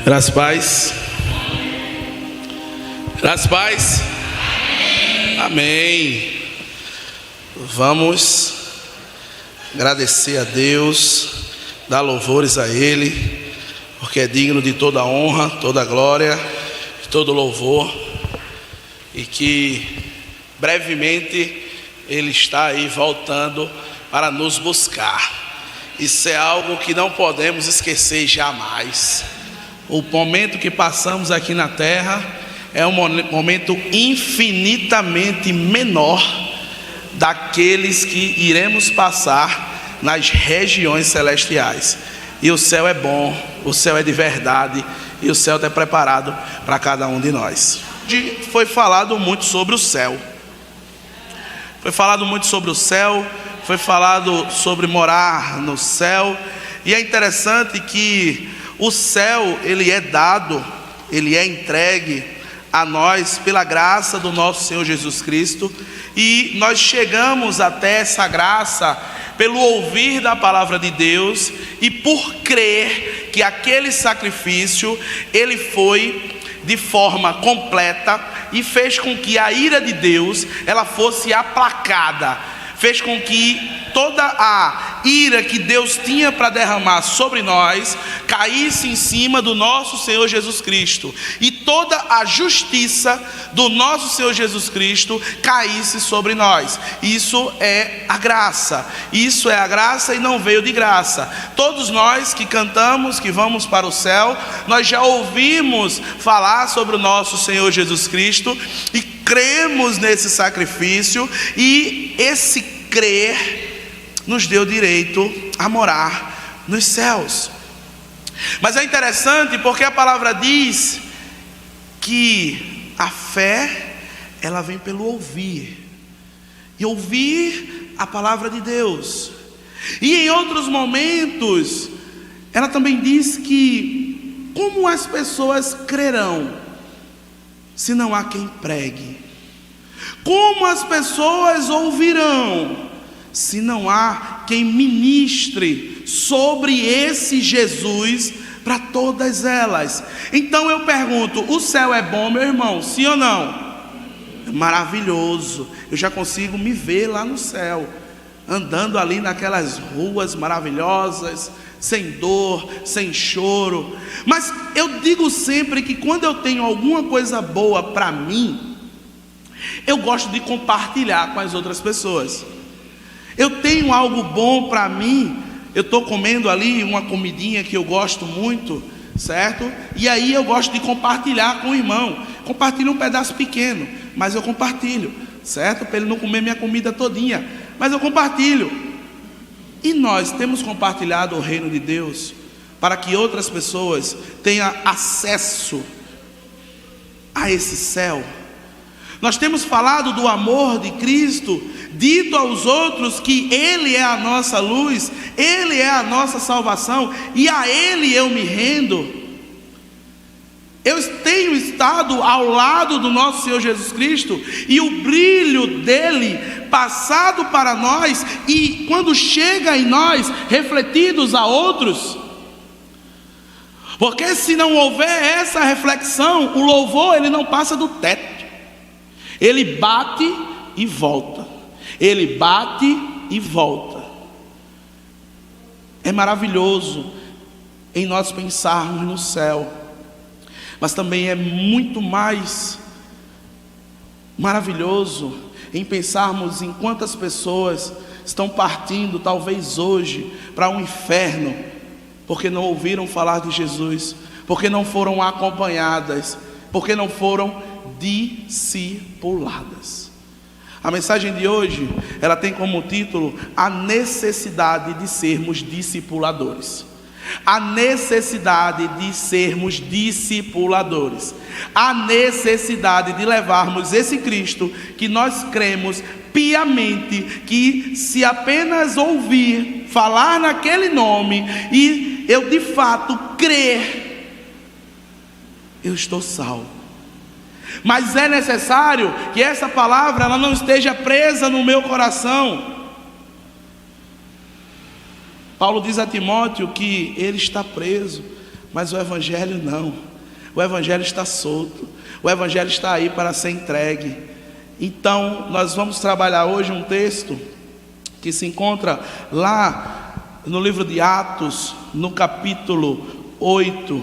Graças a paz. Graças a paz. Amém. Vamos agradecer a Deus, dar louvores a Ele, porque é digno de toda honra, toda glória, de todo louvor, e que brevemente Ele está aí voltando para nos buscar. Isso é algo que não podemos esquecer jamais. O momento que passamos aqui na terra é um momento infinitamente menor daqueles que iremos passar nas regiões celestiais. E o céu é bom, o céu é de verdade, e o céu está preparado para cada um de nós. Foi falado muito sobre o céu. Foi falado muito sobre o céu, foi falado sobre morar no céu. E é interessante que o céu, ele é dado, ele é entregue a nós pela graça do nosso Senhor Jesus Cristo. E nós chegamos até essa graça pelo ouvir da palavra de Deus e por crer que aquele sacrifício, ele foi de forma completa e fez com que a ira de Deus, ela fosse aplacada. Fez com que toda a ira que Deus tinha para derramar sobre nós caísse em cima do nosso Senhor Jesus Cristo, e toda a justiça do nosso Senhor Jesus Cristo caísse sobre nós. Isso é a graça. Isso é a graça e não veio de graça. Todos nós que cantamos que vamos para o céu, nós já ouvimos falar sobre o nosso Senhor Jesus Cristo e cremos nesse sacrifício, e esse crer nos deu direito a morar nos céus. Mas é interessante porque a palavra diz que a fé, ela vem pelo ouvir, e ouvir a palavra de Deus. E em outros momentos ela também diz que como as pessoas crerão se não há quem pregue? Como as pessoas ouvirão se não há quem ministre sobre esse Jesus para todas elas? Então eu pergunto, o céu é bom, meu irmão? Sim ou não? É maravilhoso. Eu já consigo me ver lá no céu, andando ali naquelas ruas maravilhosas, sem dor, sem choro. Mas eu digo sempre que quando eu tenho alguma coisa boa para mim, eu gosto de compartilhar com as outras pessoas. Eu tenho algo bom para mim, eu estou comendo ali uma comidinha que eu gosto muito, certo? E aí eu gosto de compartilhar com o irmão. Compartilho um pedaço pequeno, mas eu compartilho, certo? Para ele não comer minha comida todinha, mas eu compartilho. E nós temos compartilhado o reino de Deus para que outras pessoas tenham acesso a esse céu. Nós temos falado do amor de Cristo, dito aos outros que Ele é a nossa luz, Ele é a nossa salvação, e a Ele eu me rendo. Eu tenho estado ao lado do nosso Senhor Jesus Cristo, e o brilho dele passado para nós, e quando chega em nós, refletidos a outros. Porque se não houver essa reflexão, o louvor ele não passa do teto. Ele bate e volta. Ele bate e volta. É maravilhoso em nós pensarmos no céu, mas também é muito mais maravilhoso em pensarmos em quantas pessoas estão partindo, talvez hoje, para um inferno, porque não ouviram falar de Jesus, porque não foram acompanhadas, porque não foram discipuladas. A mensagem de hoje, ela tem como título a necessidade de sermos discipuladores. A necessidade de sermos discipuladores. A necessidade de levarmos esse Cristo que nós cremos piamente, que se apenas ouvir falar naquele nome e eu de fato crer, eu estou salvo. Mas é necessário que essa palavra ela não esteja presa no meu coração. Paulo diz a Timóteo que ele está preso Mas o Evangelho não. O Evangelho está solto. O Evangelho está aí para ser entregue. Então, nós vamos trabalhar hoje um texto que se encontra lá no livro de Atos, no capítulo 8.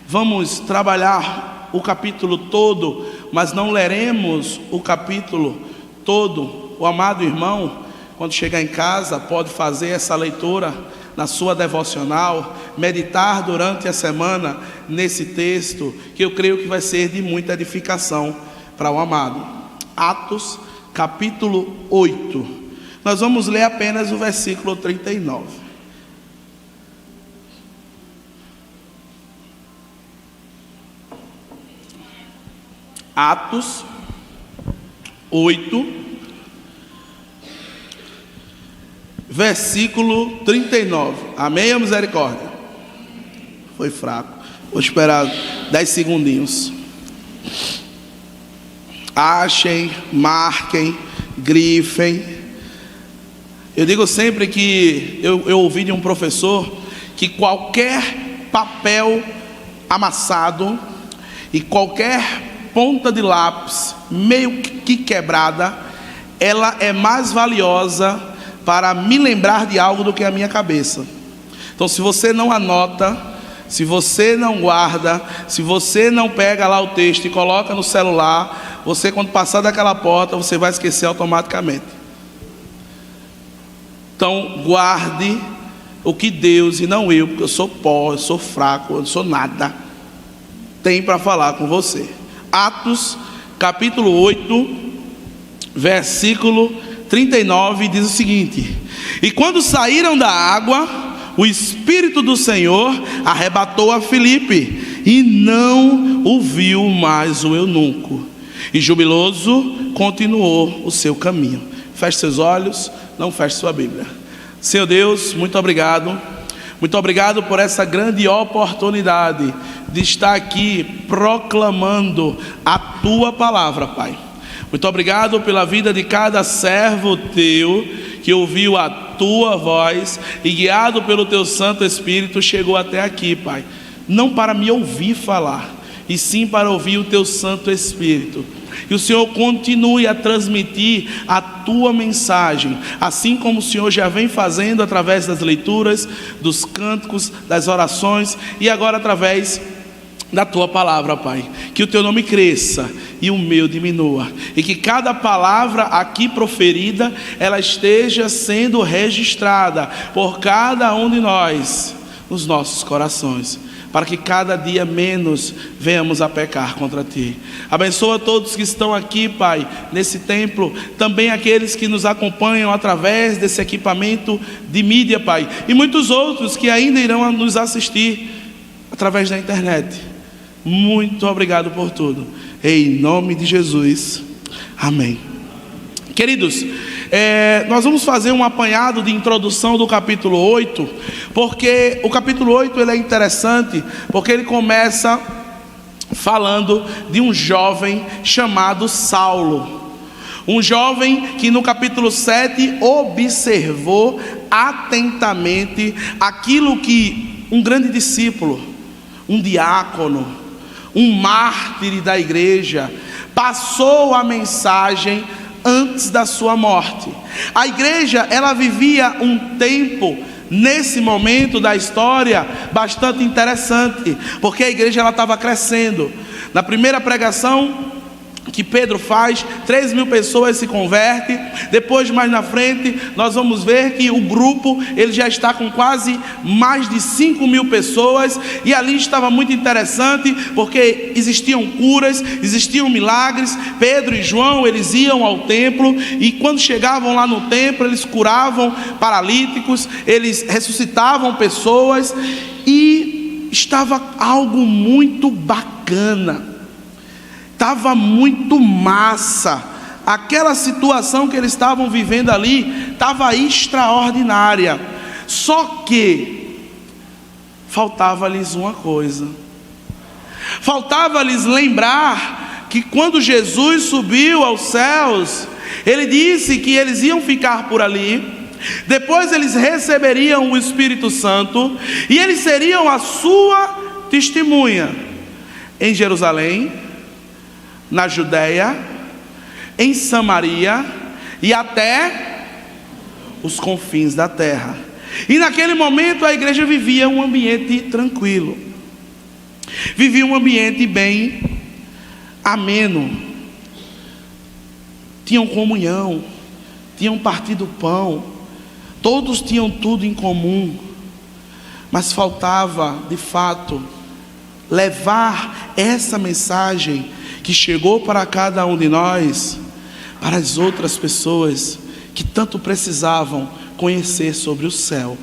Vamos trabalhar o capítulo todo, mas não leremos o capítulo todo. O amado irmão, quando chegar em casa, pode fazer essa leitura na sua devocional, meditar durante a semana nesse texto, que eu creio que vai ser de muita edificação para o amado. Atos, capítulo 8. Nós vamos ler apenas o versículo 39. Atos 8, versículo 39. Amém ou misericórdia? Foi fraco. Vou esperar 10 segundinhos. Achem, marquem, grifem. Eu digo sempre que eu ouvi de um professor que qualquer papel amassado e qualquer ponta de lápis meio que quebrada, ela é mais valiosa para me lembrar de algo do que a minha cabeça. Então, se você não anota, se você não guarda, se você não pega lá o texto e coloca no celular, você, quando passar daquela porta, você vai esquecer automaticamente. Então, guarde o que Deus, e não eu, porque eu sou pó, eu sou fraco, eu não sou nada, tem para falar com você. Atos, capítulo 8, versículo 39, diz o seguinte: e quando saíram da água, o Espírito do Senhor arrebatou a Filipe, e não o viu mais o eunuco, e jubiloso continuou o seu caminho. Feche seus olhos, não feche sua Bíblia. Senhor Deus, muito obrigado. Muito obrigado por essa grande oportunidade de estar aqui proclamando a Tua palavra, Pai. Muito obrigado pela vida de cada servo Teu que ouviu a Tua voz e, guiado pelo Teu Santo Espírito, chegou até aqui, Pai. Não para me ouvir falar, e sim para ouvir o Teu Santo Espírito. Que o Senhor continue a transmitir a Tua mensagem, assim como o Senhor já vem fazendo através das leituras, dos cânticos, das orações, e agora através da Tua palavra, Pai. Que o Teu nome cresça e o meu diminua, e que cada palavra aqui proferida, ela esteja sendo registrada por cada um de nós nos nossos corações, para que cada dia menos venhamos a pecar contra Ti. Abençoa todos que estão aqui, Pai, nesse templo, também aqueles que nos acompanham através desse equipamento de mídia, Pai, e muitos outros que ainda irão nos assistir através da internet. Muito obrigado por tudo, em nome de Jesus, amém. Queridos, nós vamos fazer um apanhado de introdução do capítulo 8, porque o capítulo 8 ele é interessante, porque ele começa falando de um jovem chamado Saulo. Um jovem que no capítulo 7 observou atentamente aquilo que um grande discípulo, um diácono, um mártir da igreja, passou a mensagem antes da sua morte. A igreja, ela vivia um tempo, nesse momento da história, bastante interessante, porque a igreja ela estava crescendo. Na primeira pregação que Pedro faz, 3.000 pessoas se convertem. Depois, mais na frente, nós vamos ver que o grupo ele já está com quase mais de 5.000 pessoas, e ali estava muito interessante, porque existiam curas, existiam milagres. Pedro e João, eles iam ao templo, e quando chegavam lá no templo, eles curavam paralíticos, eles ressuscitavam pessoas, e estava algo muito bacana. Estava muito massa. Aquela situação que eles estavam vivendo ali estava extraordinária. Só que faltava-lhes uma coisa. Faltava-lhes lembrar que quando Jesus subiu aos céus, Ele disse que eles iam ficar por ali. Depois eles receberiam o Espírito Santo, e eles seriam a sua testemunha em Jerusalém, na Judéia, em Samaria e até os confins da terra. E naquele momento a igreja vivia um ambiente tranquilo, vivia um ambiente bem ameno. Tinham comunhão, tinham partido pão, todos tinham tudo em comum, mas faltava, de fato, levar essa mensagem que chegou para cada um de nós, para as outras pessoas que tanto precisavam conhecer sobre o céu.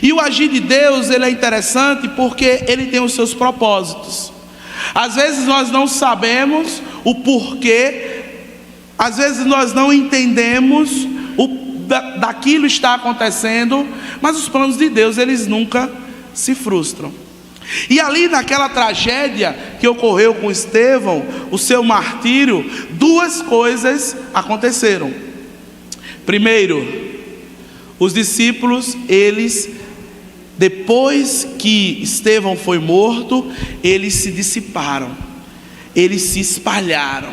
E o agir de Deus, ele é interessante porque ele tem os seus propósitos. Às vezes nós não sabemos o porquê, às vezes nós não entendemos daquilo está acontecendo, mas os planos de Deus, eles nunca se frustram. E ali naquela tragédia que ocorreu com Estevão, o seu martírio, duas coisas aconteceram. Primeiro, os discípulos, eles, depois que Estevão foi morto, eles se dissiparam, eles se espalharam,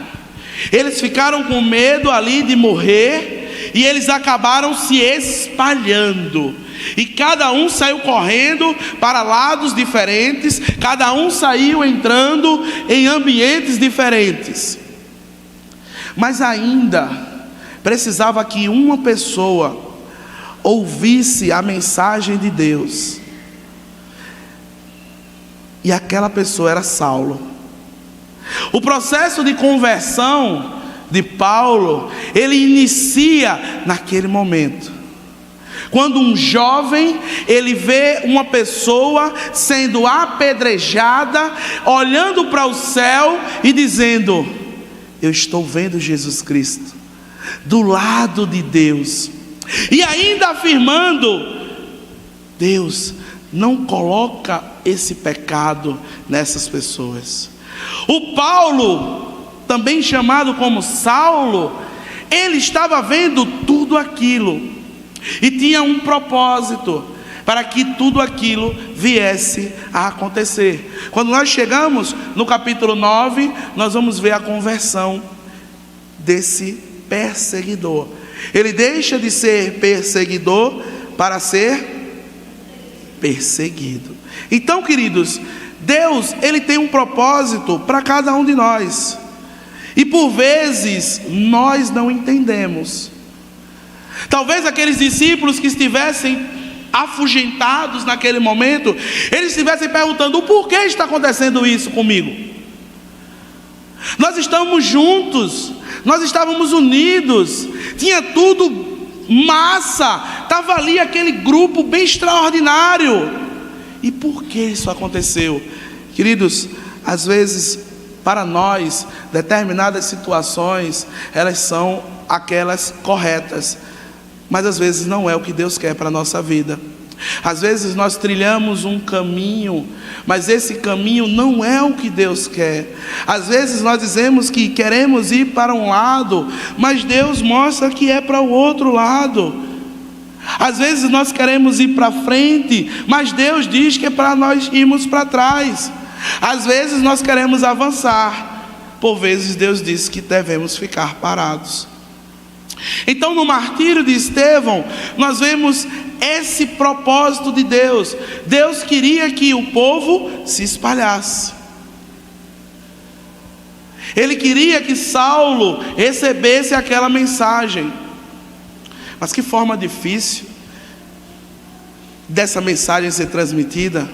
eles ficaram com medo ali de morrer, e eles acabaram se espalhando, e cada um saiu correndo para lados diferentes, cada um saiu entrando em ambientes diferentes. Mas ainda precisava que uma pessoa ouvisse a mensagem de Deus, e aquela pessoa era Saulo. O processo de conversão de Paulo, ele inicia naquele momento, quando um jovem, ele vê uma pessoa sendo apedrejada, olhando para o céu e dizendo: eu estou vendo Jesus Cristo do lado de Deus, e ainda afirmando: Deus não coloca esse pecado nessas pessoas. O Paulo, também chamado como Saulo, ele estava vendo tudo aquilo e tinha um propósito para que tudo aquilo viesse a acontecer. Quando nós chegamos no capítulo 9, nós vamos ver a conversão desse perseguidor. Ele deixa de ser perseguidor para ser perseguido. Então, queridos, Deus, ele tem um propósito para cada um de nós. E por vezes nós não entendemos. Talvez aqueles discípulos que estivessem afugentados naquele momento, eles estivessem perguntando: o porquê está acontecendo isso comigo? Nós estamos juntos, nós estávamos unidos, tinha tudo massa, estava ali aquele grupo bem extraordinário. E por que isso aconteceu? Queridos, às vezes para nós, determinadas situações, elas são aquelas corretas, mas às vezes não é o que Deus quer para a nossa vida. Às vezes nós trilhamos um caminho, mas esse caminho não é o que Deus quer. Às vezes nós dizemos que queremos ir para um lado, mas Deus mostra que é para o outro lado. Às vezes nós queremos ir para frente, mas Deus diz que é para nós irmos para trás. Às vezes nós queremos avançar, por vezes Deus diz que devemos ficar parados. Então, no martírio de Estevão, nós vemos esse propósito de Deus. Deus queria que o povo se espalhasse. Ele queria que Saulo recebesse aquela mensagem. Mas que forma difícil dessa mensagem ser transmitida.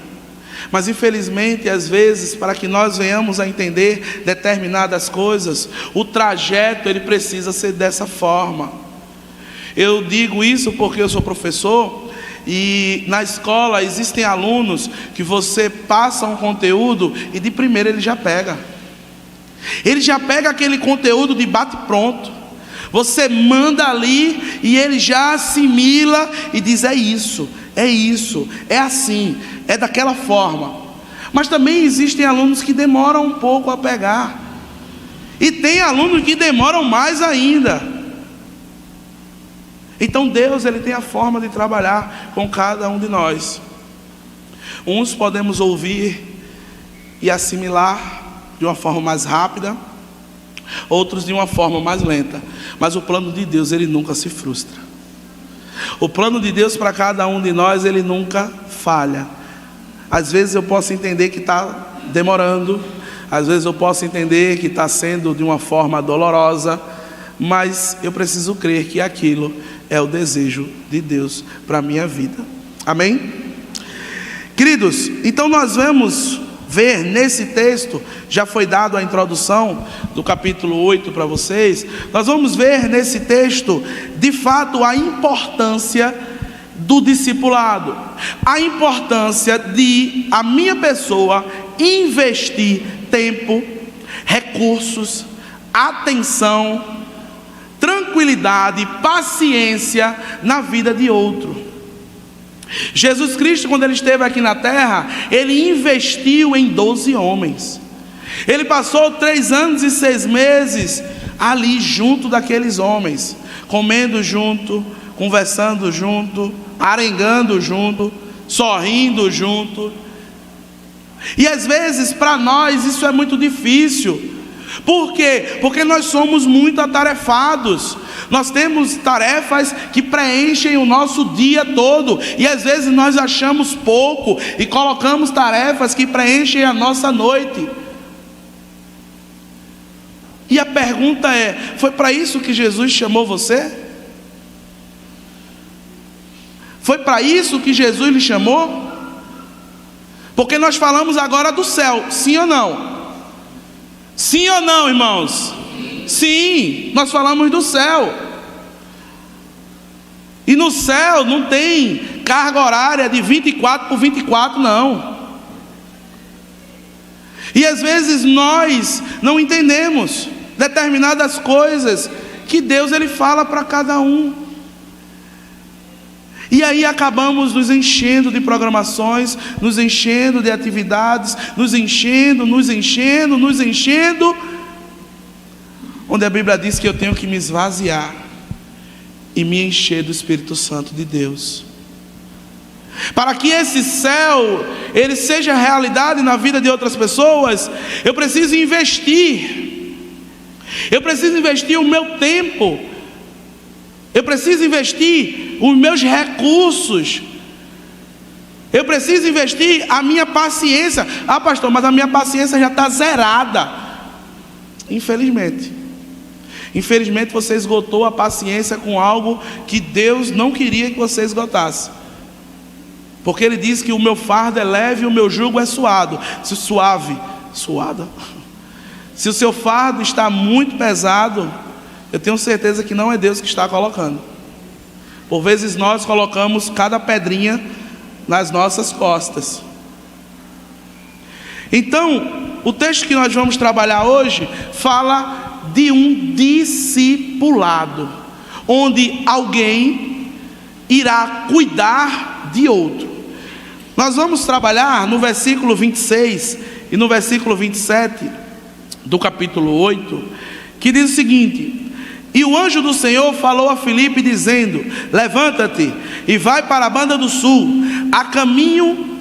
Mas infelizmente, às vezes, para que nós venhamos a entender determinadas coisas, o trajeto ele precisa ser dessa forma. Eu digo isso porque eu sou professor, e na escola existem alunos que você passa um conteúdo e de primeira ele já pega. Ele já pega aquele conteúdo de bate pronto. Você manda ali e ele já assimila e diz: é isso, é assim, é daquela forma. Mas também existem alunos que demoram um pouco a pegar, e tem alunos que demoram mais ainda. Então Deus, ele tem a forma de trabalhar com cada um de nós. Uns podemos ouvir e assimilar de uma forma mais rápida, outros de uma forma mais lenta. Mas o plano de Deus, ele nunca se frustra. O plano de Deus para cada um de nós, ele nunca falha. Às vezes eu posso entender que está demorando, às vezes eu posso entender que está sendo de uma forma dolorosa, mas eu preciso crer que aquilo é o desejo de Deus para a minha vida. Amém? Queridos, então nós vamos ver nesse texto, já foi dado a introdução do capítulo 8 para vocês, nós vamos ver nesse texto, de fato, a importância do discipulado, a importância de a minha pessoa investir tempo, recursos, atenção, tranquilidade, paciência na vida de outro. Jesus Cristo, quando ele esteve aqui na terra, ele investiu em 12 homens. Ele passou 3 anos e 6 meses ali junto daqueles homens, comendo junto, conversando junto, arengando junto, sorrindo junto. E às vezes para nós isso é muito difícil. Por quê? Porque nós somos muito atarefados. Nós temos tarefas que preenchem o nosso dia todo, e às vezes nós achamos pouco e colocamos tarefas que preenchem a nossa noite. E a pergunta é: foi para isso que Jesus chamou você? Foi para isso que Jesus lhe chamou? Porque nós falamos agora do céu, sim ou não? Sim ou não, irmãos? Sim, nós falamos do céu. E no céu não tem carga horária de 24 por 24, não. E às vezes nós não entendemos determinadas coisas que Deus ele fala para cada um. E aí acabamos nos enchendo de programações, nos enchendo de atividades, nos enchendo, onde a Bíblia diz que eu tenho que me esvaziar e me encher do Espírito Santo de Deus. Para que esse céu ele seja realidade na vida de outras pessoas, eu preciso investir. Eu preciso investir o meu tempo. Eu preciso investir os meus recursos. Eu preciso investir a minha paciência. Ah, pastor, mas a minha paciência já está zerada. Infelizmente você esgotou a paciência com algo que Deus não queria que você esgotasse. Porque Ele diz que o meu fardo é leve e o meu jugo é suado. Suado. Se o seu fardo está muito pesado, eu tenho certeza que não é Deus que está colocando. Por vezes nós colocamos cada pedrinha nas nossas costas. Então, o texto que nós vamos trabalhar hoje fala de um discipulado, onde alguém irá cuidar de outro. Nós vamos trabalhar no versículo 26 e no versículo 27 do capítulo 8, que diz o seguinte: e o anjo do Senhor falou a Filipe dizendo: levanta-te e vai para a banda do sul, a caminho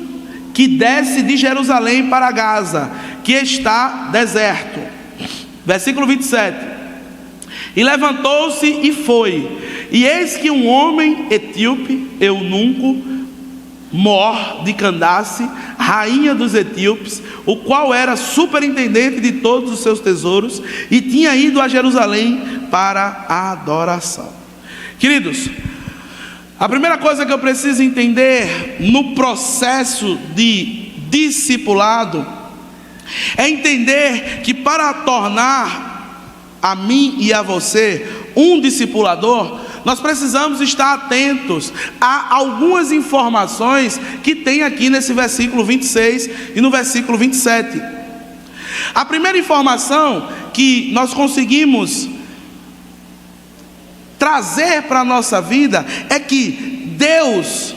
que desce de Jerusalém para Gaza, que está deserto. Versículo 27. E levantou-se e foi, e eis que um homem etíope, eunuco, Mor de Candace, rainha dos etíopes, o qual era superintendente de todos os seus tesouros, e tinha ido a Jerusalém para a adoração. Queridos, a primeira coisa que eu preciso entender no processo de discipulado é entender que para tornar a mim e a você um discipulador, nós precisamos estar atentos a algumas informações que tem aqui nesse versículo 26 e no versículo 27. A primeira informação que nós conseguimos trazer para a nossa vida é que Deus,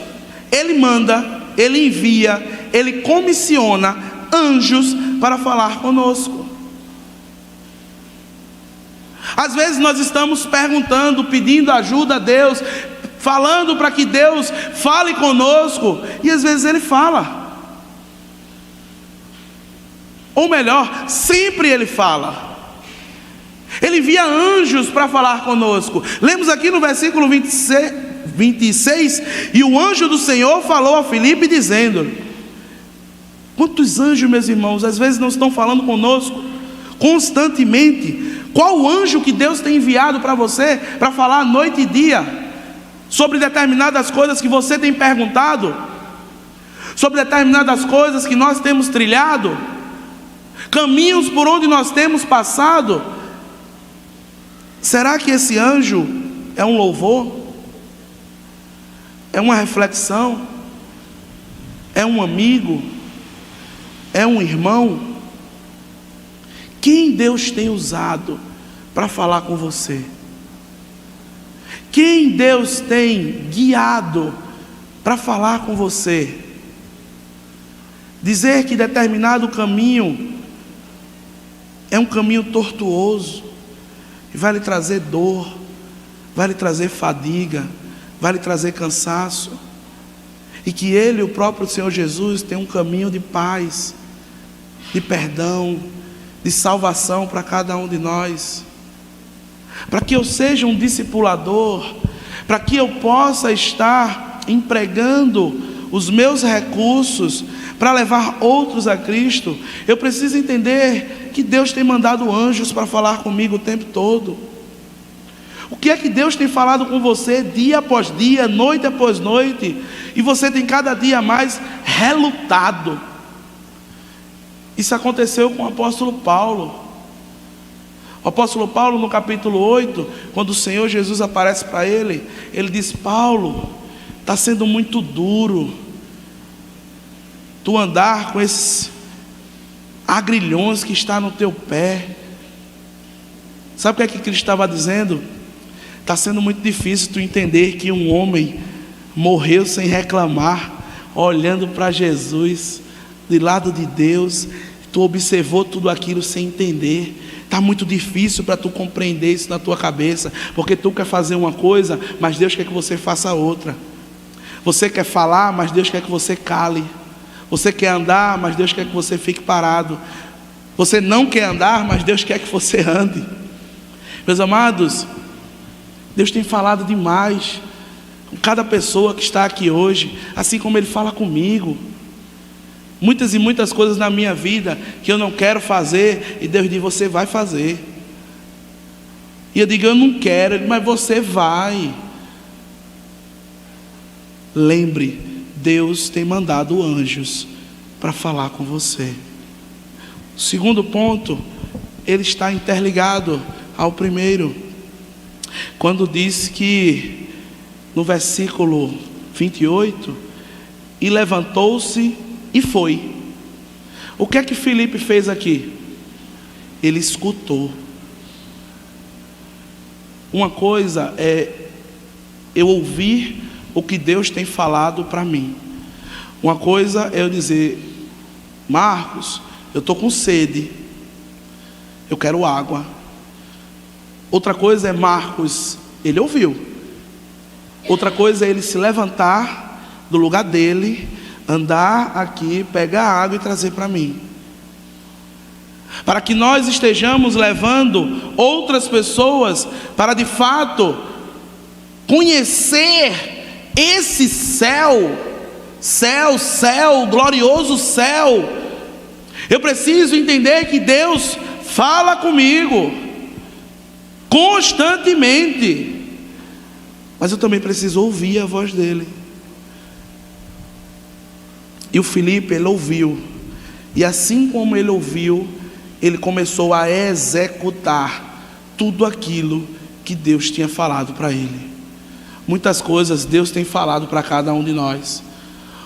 Ele manda, Ele envia, Ele comissiona anjos para falar conosco. Às vezes nós estamos perguntando, pedindo ajuda a Deus, falando para que Deus fale conosco, e às vezes Ele fala, Ou melhor, sempre Ele fala. Ele envia anjos para falar conosco. Lemos aqui no versículo 26, e o anjo do Senhor falou a Filipe dizendo: quantos anjos, meus irmãos, às vezes não estão falando conosco constantemente? Qual anjo que Deus tem enviado para você, para falar noite e dia, sobre determinadas coisas que você tem perguntado, sobre determinadas coisas que nós temos trilhado, caminhos por onde nós temos passado? Será que esse anjo é um louvor? É uma reflexão? É um amigo? É um irmão? Quem Deus tem usado para falar com você? Quem Deus tem guiado para falar com você? Dizer que determinado caminho é um caminho tortuoso, e vai lhe trazer dor, vai lhe trazer fadiga, vai lhe trazer cansaço, e que Ele, o próprio Senhor Jesus, tem um caminho de paz, de perdão, de salvação para cada um de nós. Para que eu seja um discipulador, para que eu possa estar empregando os meus recursos para levar outros a Cristo, eu preciso entender que Deus tem mandado anjos para falar comigo o tempo todo. O que é que Deus tem falado com você dia após dia, noite após noite, e você tem cada dia mais relutado? Isso aconteceu com o apóstolo Paulo. O apóstolo Paulo, no capítulo 8, quando o Senhor Jesus aparece para ele, ele diz: Paulo, está sendo muito duro tu andar com esses agrilhões que está no teu pé. Sabe o que é que Cristo estava dizendo? Está sendo muito difícil tu entender que um homem morreu sem reclamar, olhando para Jesus, de lado de Deus. Tu observou tudo aquilo sem entender. Está muito difícil para tu compreender isso na tua cabeça, porque tu quer fazer uma coisa, mas Deus quer que você faça outra. Você quer falar, mas Deus quer que você cale. Você quer andar, mas Deus quer que você fique parado. Você não quer andar, mas Deus quer que você ande. Meus amados, Deus tem falado demais com cada pessoa que está aqui hoje, assim como Ele fala comigo. Muitas e muitas coisas na minha vida que eu não quero fazer, e Deus diz: você vai fazer. E eu digo: eu não quero. Ele diz: mas você vai. Lembre, Deus tem mandado anjos para falar com você. O segundo ponto, ele está interligado ao primeiro, quando diz que no versículo 28, e levantou-se e foi. O que é que Filipe fez aqui? Ele escutou. Uma coisa é eu ouvir o que Deus tem falado para mim. Uma coisa é eu dizer: Marcos, eu estou com sede, eu quero água. Outra coisa é Marcos, ele ouviu. Outra coisa é ele se levantar do lugar dele, andar aqui, pegar água e trazer para mim. Para que nós estejamos levando outras pessoas para de fato conhecer esse céu, glorioso céu. Eu preciso entender que Deus fala comigo constantemente, mas eu também preciso ouvir a voz dele. E o Filipe, ele ouviu, e assim como ele ouviu, ele começou a executar tudo aquilo que Deus tinha falado para ele. Muitas coisas Deus tem falado para cada um de nós.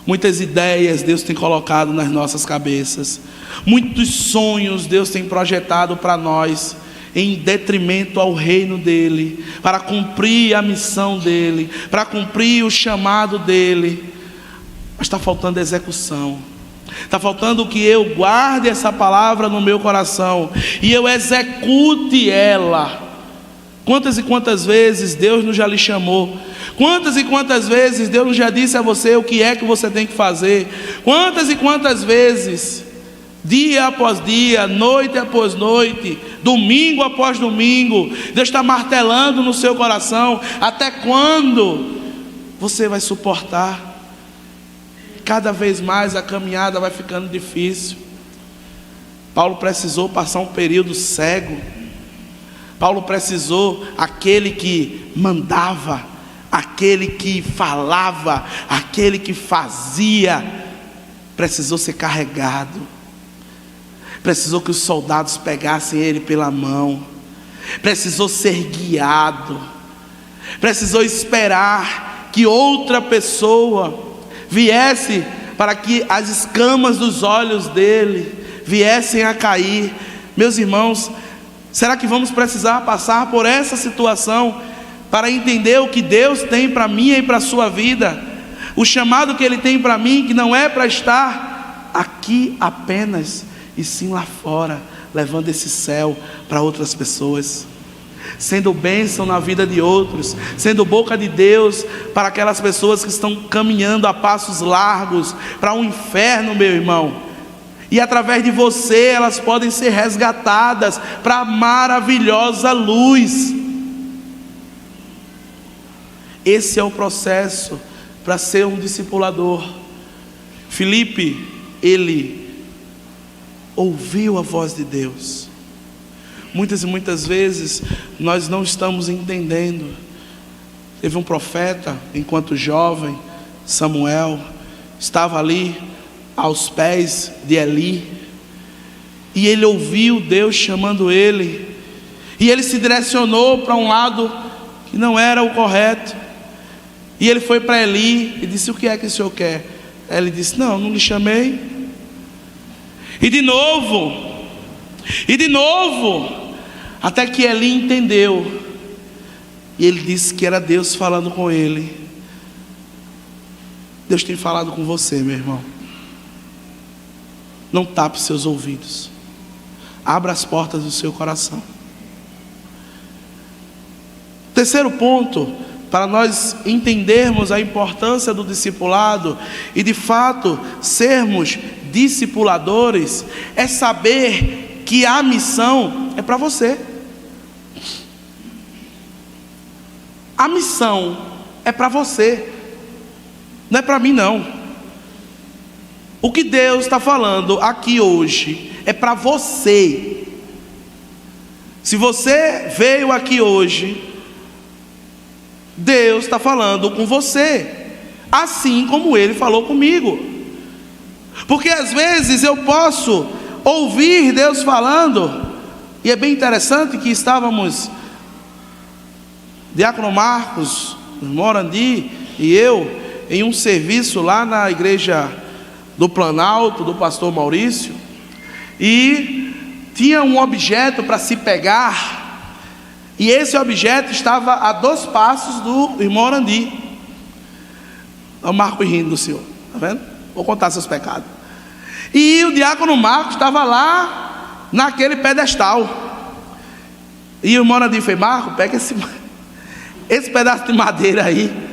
Muitas ideias Deus tem colocado nas nossas cabeças. Muitos sonhos Deus tem projetado para nós, em detrimento ao reino dele, para cumprir a missão dele, para cumprir o chamado dele. Mas está faltando execução. Está faltando que eu guarde essa palavra no meu coração e eu execute ela. Quantas e quantas vezes Deus não já lhe chamou? Quantas e quantas vezes Deus não já disse a você o que é que você tem que fazer? Quantas e quantas vezes dia após dia, noite após noite, domingo após domingo. Deus está martelando no seu coração: até quando você vai suportar? Cada vez mais a caminhada vai ficando difícil. Paulo precisou passar um período cego. Paulo precisou, aquele que mandava, aquele que falava, aquele que fazia, precisou ser carregado. Precisou que os soldados pegassem ele pela mão. Precisou ser guiado. Precisou esperar que outra pessoa viesse para que as escamas dos olhos dele viessem a cair. Meus irmãos, será que vamos precisar passar por essa situação para entender o que Deus tem para mim e para a sua vida? O chamado que Ele tem para mim, que não é para estar aqui apenas, e sim lá fora, levando esse céu para outras pessoas, sendo bênção na vida de outros, sendo boca de Deus para aquelas pessoas que estão caminhando a passos largos para um inferno, meu irmão. E através de você elas podem ser resgatadas para a maravilhosa luz. Esse é o processo para ser um discipulador. Filipe, ele ouviu a voz de Deus. Muitas e muitas vezes nós não estamos entendendo. Teve um profeta, enquanto jovem, Samuel, estava ali aos pés de Eli, e ele ouviu Deus chamando ele, e ele se direcionou para um lado que não era o correto, e ele foi para Eli e disse: o que é que o senhor quer? Ele disse: não lhe chamei. E de novo, até que Eli entendeu, e ele disse que era Deus falando com ele. Deus tem falado com você, meu irmão. Não tape seus ouvidos, abra as portas do seu coração. Terceiro ponto, para nós entendermos a importância do discipulado e de fato sermos discipuladores, é saber que a missão é para você. A missão é para você, não é para mim não. O que Deus está falando aqui hoje é para você. Se você veio aqui hoje, Deus está falando com você, assim como Ele falou comigo. Porque às vezes eu posso ouvir Deus falando, e é bem interessante que estávamos, Diácono Marcos, Morandi e eu, em um serviço lá na igreja do Planalto, do pastor Maurício, e tinha um objeto para se pegar, e esse objeto estava a 2 passos do irmão Morandi. O Marco rindo do senhor, está vendo? Vou contar seus pecados. E o diácono Marcos estava lá naquele pedestal, e o irmão Morandi fez: Marco, pega esse pedaço de madeira aí.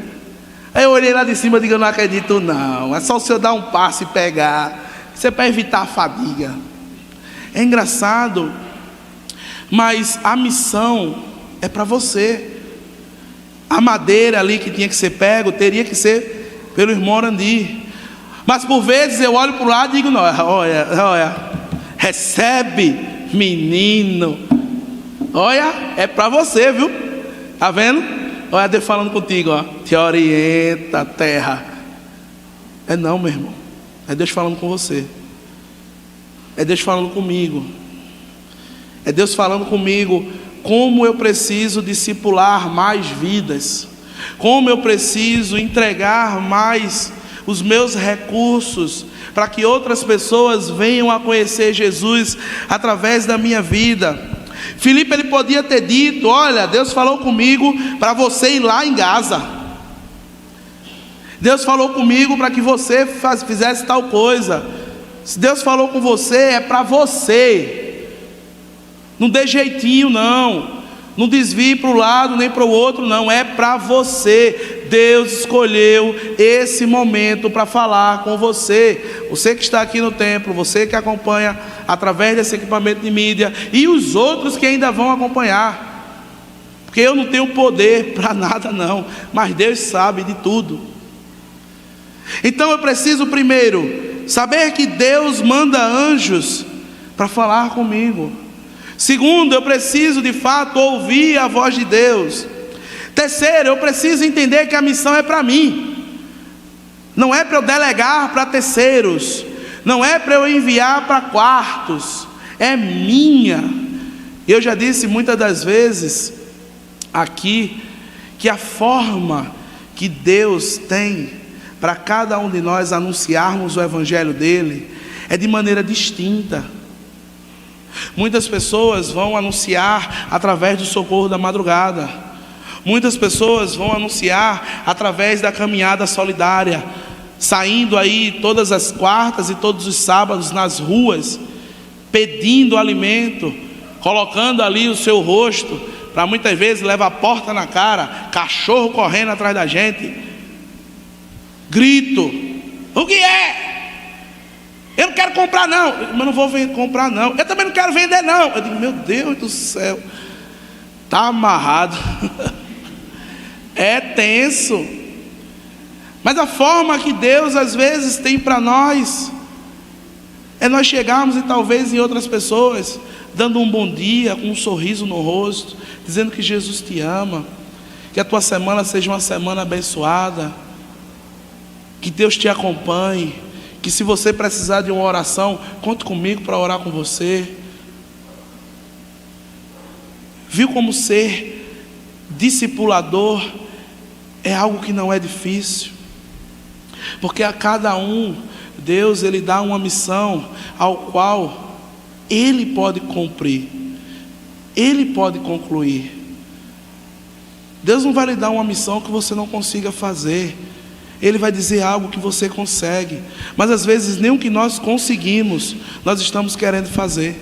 Aí eu olhei lá de cima e digo: eu não acredito não, é só o senhor dar um passo e pegar, isso é para evitar a fadiga. É engraçado, mas a missão é para você. A madeira ali que tinha que ser pego, teria que ser pelo irmão Morandi. Mas por vezes eu olho para o lado e digo: não, olha, recebe, menino, olha, é para você, viu? Tá vendo? Olha Deus falando contigo, ó. Te orienta, terra. É não, meu irmão. É Deus falando com você. É Deus falando comigo. É Deus falando comigo como eu preciso discipular mais vidas, como eu preciso entregar mais os meus recursos para que outras pessoas venham a conhecer Jesus através da minha vida. Filipe, ele podia ter dito: olha, Deus falou comigo para você ir lá em Gaza, Deus falou comigo para que você fizesse tal coisa. Se Deus falou com você, é para você. Não dê jeitinho não. Não desvie para o lado nem para o outro, não. É para você. Deus escolheu esse momento para falar com você. Você que está aqui no templo, você que acompanha através desse equipamento de mídia, e os outros que ainda vão acompanhar. Porque eu não tenho poder para nada não, mas Deus sabe de tudo. Então eu preciso primeiro saber que Deus manda anjos para falar comigo. Segundo, eu preciso de fato ouvir a voz de Deus. Terceiro, eu preciso entender que a missão é para mim. Não é para eu delegar para terceiros. Não é para eu enviar para quartos. É minha. Eu já disse muitas das vezes aqui que a forma que Deus tem para cada um de nós anunciarmos o evangelho dele é de maneira distinta. Muitas pessoas vão anunciar através do socorro da madrugada. Muitas pessoas vão anunciar através da caminhada solidária, saindo aí todas as quartas e todos os sábados nas ruas, pedindo alimento, colocando ali o seu rosto, para muitas vezes levar a porta na cara, cachorro correndo atrás da gente, grito: o que é? Eu não quero comprar não. Mas não vou comprar não. Eu também não quero vender não. Eu digo: meu Deus do céu, está amarrado. É tenso. Mas a forma que Deus às vezes tem para nós é nós chegarmos e talvez em outras pessoas, dando um bom dia, com um sorriso no rosto, dizendo que Jesus te ama, que a tua semana seja uma semana abençoada, que Deus te acompanhe, que se você precisar de uma oração, conte comigo para orar com você. Viu como ser discipulador é algo que não é difícil? Porque a cada um, Deus ele dá uma missão ao qual Ele pode cumprir, Ele pode concluir. Deus não vai lhe dar uma missão que você não consiga fazer. Ele vai dizer algo que você consegue, mas às vezes nem o que nós conseguimos, nós estamos querendo fazer.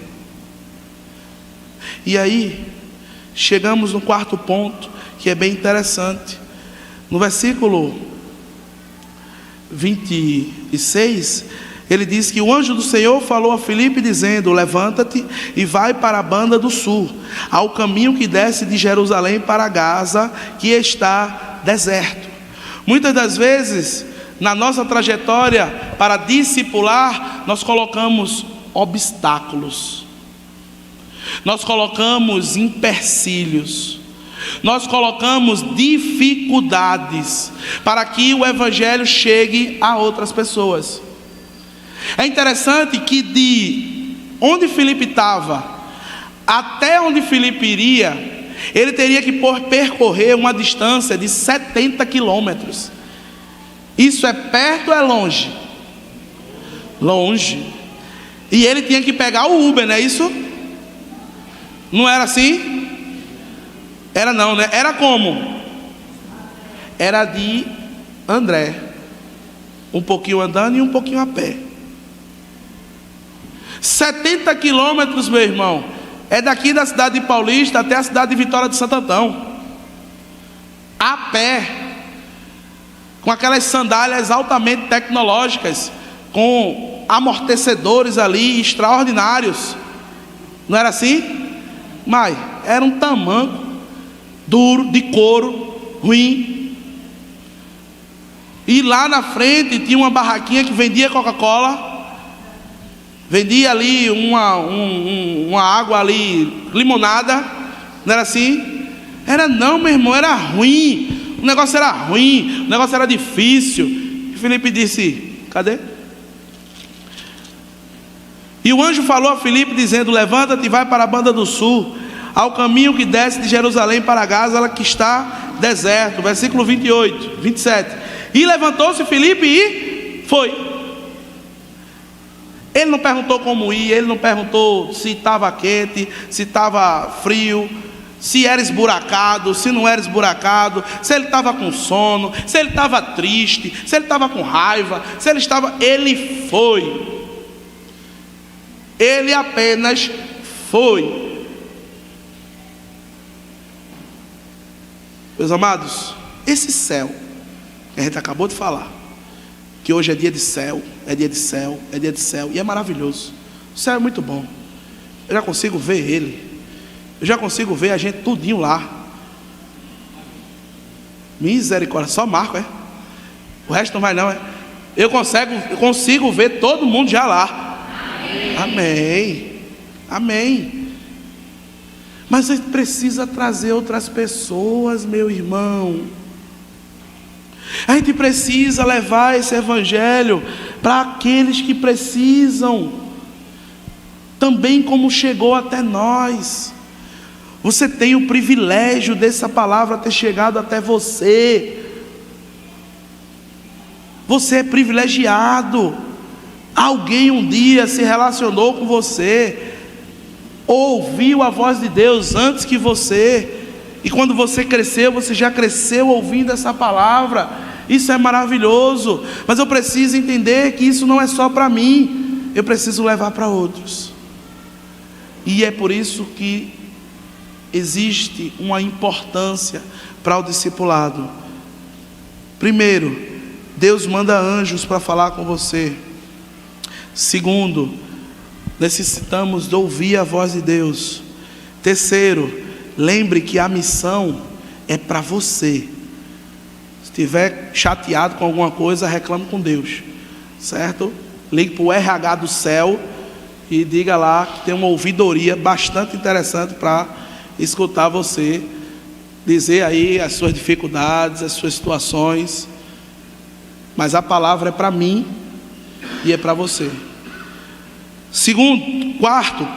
E aí, chegamos no quarto ponto, que é bem interessante. No versículo 26, ele diz que o anjo do Senhor falou a Filipe dizendo: levanta-te e vai para a banda do sul, ao caminho que desce de Jerusalém para Gaza, que está deserto. Muitas das vezes, na nossa trajetória para discipular, nós colocamos obstáculos, nós colocamos empecilhos, nós colocamos dificuldades para que o evangelho chegue a outras pessoas. É interessante que de onde Filipe estava até onde Filipe iria, ele teria que percorrer uma distância de 70 quilômetros. Isso é perto ou é longe? Longe. E ele tinha que pegar o Uber, não é isso? Não era assim? Era não, né? Era como? Era de André, um pouquinho andando e um pouquinho a pé. 70 quilômetros, meu irmão, é daqui da cidade de Paulista até a cidade de Vitória de Santo Antão, a pé, com aquelas sandálias altamente tecnológicas, com amortecedores ali extraordinários. Não era assim? Mas era um tamanco duro, de couro, ruim. E lá na frente tinha uma barraquinha que vendia Coca-Cola, vendia ali uma água ali, limonada. Não era assim? Era não, meu irmão, era ruim. O negócio era ruim, o negócio era difícil. E Filipe disse: cadê? E o anjo falou a Filipe dizendo: levanta-te e vai para a banda do sul, ao caminho que desce de Jerusalém para Gaza, que está deserto. Versículo 28, 27. E levantou-se Filipe e foi. Ele não perguntou como ir, ele não perguntou se estava quente, se estava frio, se era esburacado, se não era esburacado, se ele estava com sono, se ele estava triste, se ele estava com raiva, se ele estava... Ele foi. Ele apenas foi. Meus amados, esse céu que a gente acabou de falar, que hoje é dia de céu, é dia de céu, é dia de céu, e é maravilhoso. O céu é muito bom. Eu já consigo ver ele. Eu já consigo ver a gente tudinho lá. Misericórdia, só Marco, é? O resto não vai não, é? Eu consigo ver todo mundo já lá. Amém. Amém. Mas a gente precisa trazer outras pessoas, meu irmão. A gente precisa levar esse evangelho para aqueles que precisam, também como chegou até nós. Você tem o privilégio dessa palavra ter chegado até você. Você é privilegiado. Alguém um dia se relacionou com você, ouviu a voz de Deus antes que você, e quando você cresceu, você já cresceu ouvindo essa palavra. Isso é maravilhoso. Mas eu preciso entender que isso não é só para mim, eu preciso levar para outros. E é por isso que existe uma importância para o discipulado. Primeiro, Deus manda anjos para falar com você. Segundo, necessitamos de ouvir a voz de Deus. Terceiro, lembre que a missão é para você. Se estiver chateado com alguma coisa, reclame com Deus, certo? Ligue para o RH do céu e diga lá que tem uma ouvidoria bastante interessante para escutar você, dizer aí as suas dificuldades, as suas situações. Mas a palavra é para mim e é para você. Quarto,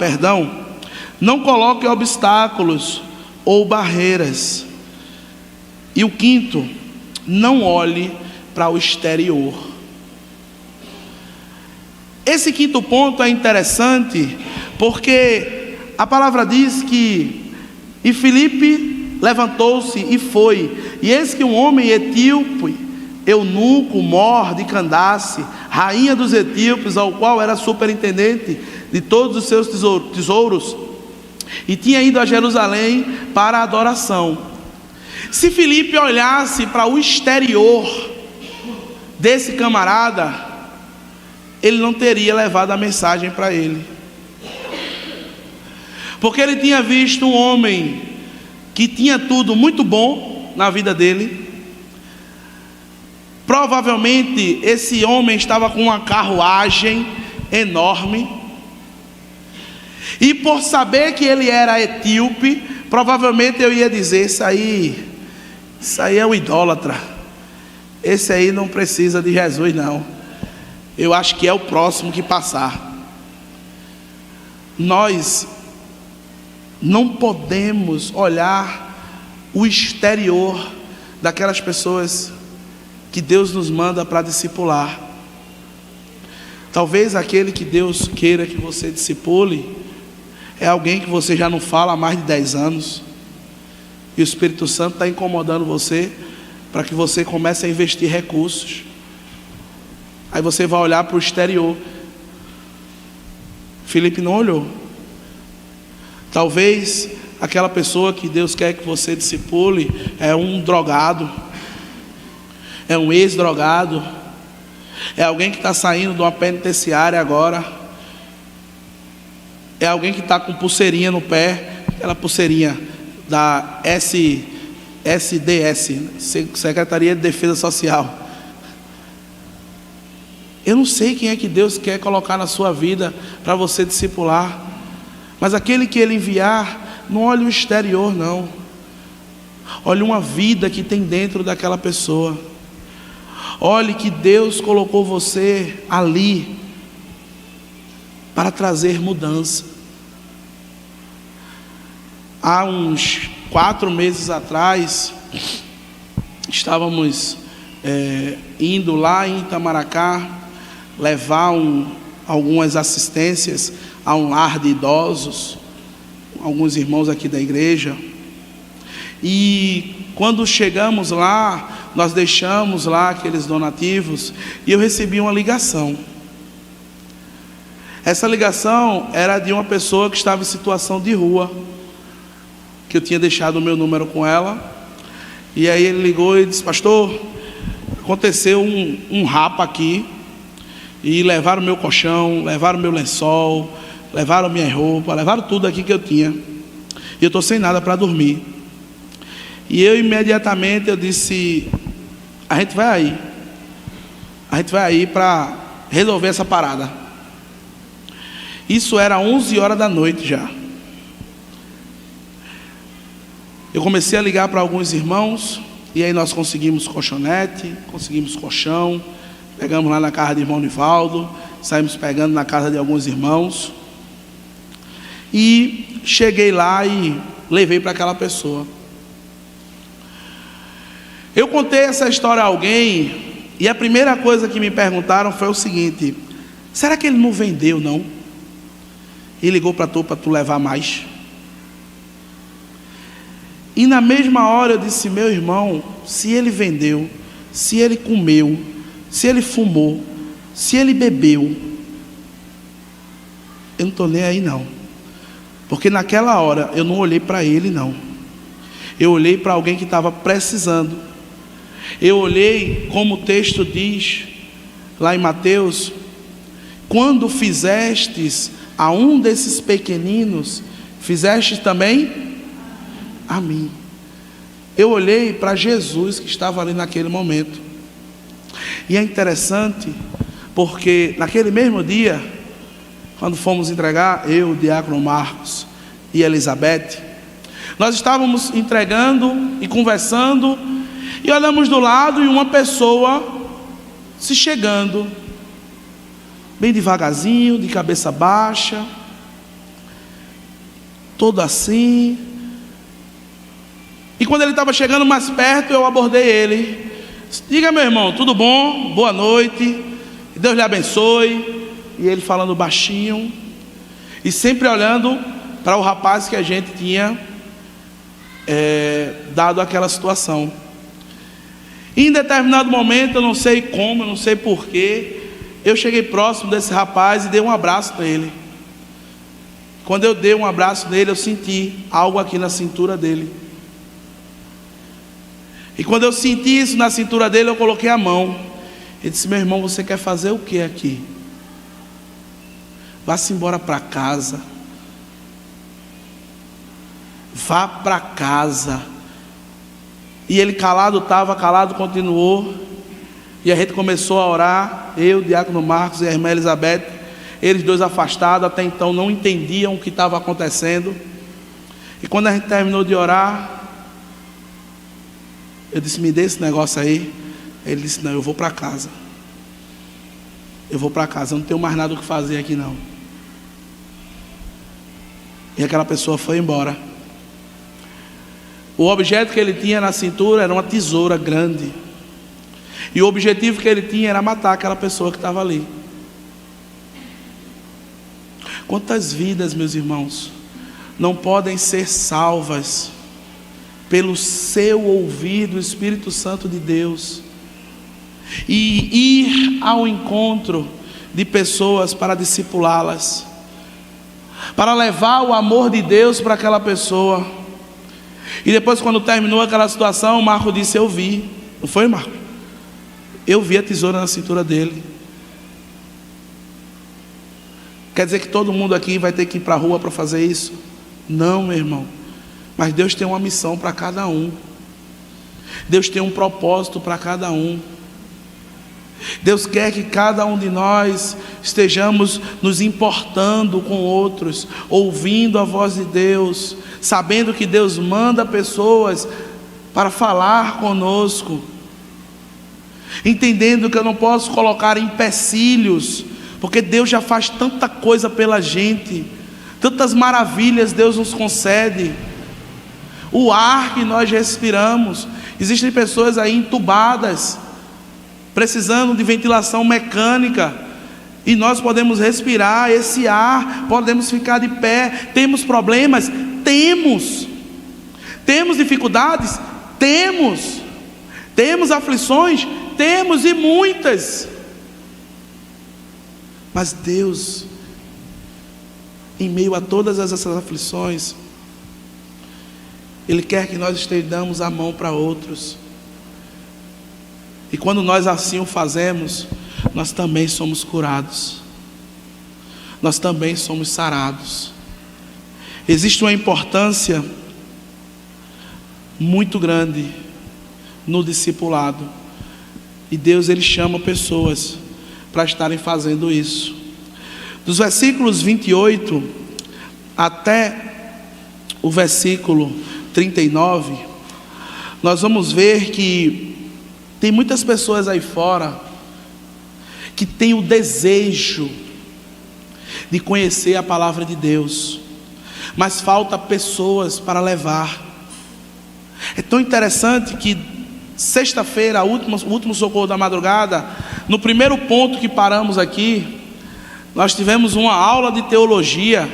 não coloque obstáculos ou barreiras. E o quinto, não olhe para o exterior. Esse quinto ponto é interessante, porque a palavra diz que e Filipe levantou-se e foi, e eis que um homem etíope, eunuco, mor de Candace, rainha dos etíopes, ao qual era superintendente de todos os seus tesouros, e tinha ido a Jerusalém para a adoração. Se Filipe olhasse para o exterior desse camarada, ele não teria levado a mensagem para ele, porque ele tinha visto um homem que tinha tudo muito bom na vida dele. Provavelmente esse homem estava com uma carruagem enorme, e por saber que ele era etíope, provavelmente eu ia dizer: isso aí é um idólatra, esse aí não precisa de Jesus não, eu acho que é o próximo que passar. Nós não podemos olhar o exterior daquelas pessoas que Deus nos manda para discipular. Talvez aquele que Deus queira que você discipule é alguém que você já não fala há mais de 10 anos, e o Espírito Santo está incomodando você para que você comece a investir recursos. Aí você vai olhar para o exterior. Filipe não olhou. Talvez aquela pessoa que Deus quer que você discipule é um drogado, é um ex-drogado, é alguém que está saindo de uma penitenciária agora, é alguém que está com pulseirinha no pé, aquela pulseirinha da SDS, Secretaria de Defesa Social. Eu não sei quem é que Deus quer colocar na sua vida para você discipular, mas aquele que Ele enviar, não olhe o exterior não, olhe uma vida que tem dentro daquela pessoa. Olhe que Deus colocou você ali para trazer mudança. Há uns 4 meses atrás, estávamos indo lá em Itamaracá levar algumas assistências a um lar de idosos, alguns irmãos aqui da igreja. E quando chegamos lá, nós deixamos lá aqueles donativos e eu recebi uma ligação. Essa ligação era de uma pessoa que estava em situação de rua, que eu tinha deixado o meu número com ela, E aí ele ligou e disse: pastor, aconteceu um rapa aqui, e levaram meu colchão, levaram meu lençol, levaram minha roupa, levaram tudo aqui que eu tinha, e eu estou sem nada para dormir. E eu imediatamente eu disse: a gente vai aí para resolver essa parada. Isso era 11 horas da noite já. Eu comecei a ligar para alguns irmãos, e aí nós conseguimos colchonete, conseguimos colchão, pegamos lá na casa do irmão Nivaldo, saímos pegando na casa de alguns irmãos, e cheguei lá e levei para aquela pessoa. Eu contei essa história a alguém, e a primeira coisa que me perguntaram foi o seguinte: será que ele não vendeu não? E ligou para tu levar mais? E na mesma hora eu disse: meu irmão, se ele vendeu, se ele comeu, se ele fumou, se ele bebeu, eu não estou nem aí não. Porque naquela hora eu não olhei para ele não. Eu olhei para alguém que estava precisando. Eu olhei, como o texto diz lá em Mateus: quando fizestes a um desses pequeninos, fizestes também a mim. Eu olhei para Jesus que estava ali naquele momento. E é interessante, porque naquele mesmo dia, quando fomos entregar, eu, o diácono Marcos e Elizabeth, nós estávamos entregando e conversando, e olhamos do lado e uma pessoa se chegando, bem devagarzinho, de cabeça baixa, todo assim. E quando ele estava chegando mais perto, eu abordei ele. Diga, meu irmão, tudo bom? Boa noite, Deus lhe abençoe. E ele falando baixinho, e sempre olhando para o rapaz que a gente tinha dado aquela situação. E em determinado momento, eu não sei como, eu não sei porquê, eu cheguei próximo desse rapaz e dei um abraço para ele. Quando eu dei um abraço nele, eu senti algo aqui na cintura dele. E quando eu senti isso na cintura dele, eu coloquei a mão. Ele disse: meu irmão, você quer fazer o que aqui? Vá-se embora para casa. Vá para casa. E ele calado estava, calado continuou. E a gente começou a orar. Eu, o diácono Marcos e a irmã Elizabeth, eles dois afastados, até então não entendiam o que estava acontecendo. E quando a gente terminou de orar, eu disse: me dê esse negócio aí. Ele disse: não, eu vou para casa. Eu vou para casa, eu não tenho mais nada o que fazer aqui não. E aquela pessoa foi embora. O objeto que ele tinha na cintura era uma tesoura grande. E o objetivo que ele tinha era matar aquela pessoa que estava ali. Quantas vidas, meus irmãos, não podem ser salvas pelo seu ouvir do Espírito Santo de Deus, e ir ao encontro de pessoas para discipulá-las, para levar o amor de Deus para aquela pessoa. E depois, quando terminou aquela situação, o Marco disse: eu vi. Não foi, Marco? Eu vi a tesoura na cintura dele. Quer dizer que todo mundo aqui vai ter que ir para a rua para fazer isso? Não, meu irmão. Mas Deus tem uma missão para cada um. Deus tem um propósito para cada um. Deus quer que cada um de nós estejamos nos importando com outros, ouvindo a voz de Deus, sabendo que Deus manda pessoas para falar conosco, entendendo que eu não posso colocar empecilhos, porque Deus já faz tanta coisa pela gente, tantas maravilhas Deus nos concede. O ar que nós respiramos, existem pessoas aí entubadas, precisando de ventilação mecânica, e nós podemos respirar esse ar, podemos ficar de pé. Temos problemas? Temos dificuldades? Temos aflições? Temos, e muitas. Mas Deus, em meio a todas essas aflições, Ele quer que nós estendamos a mão para outros. E quando nós assim o fazemos, nós também somos curados. Nós também somos sarados. Existe uma importância muito grande no discipulado. E Deus, Ele chama pessoas para estarem fazendo isso. Dos versículos 28 até o versículo 39, nós vamos ver que tem muitas pessoas aí fora que têm o desejo de conhecer a palavra de Deus, mas falta pessoas para levar. É tão interessante que sexta-feira, o último socorro da madrugada, no primeiro ponto que paramos aqui, nós tivemos uma aula de teologia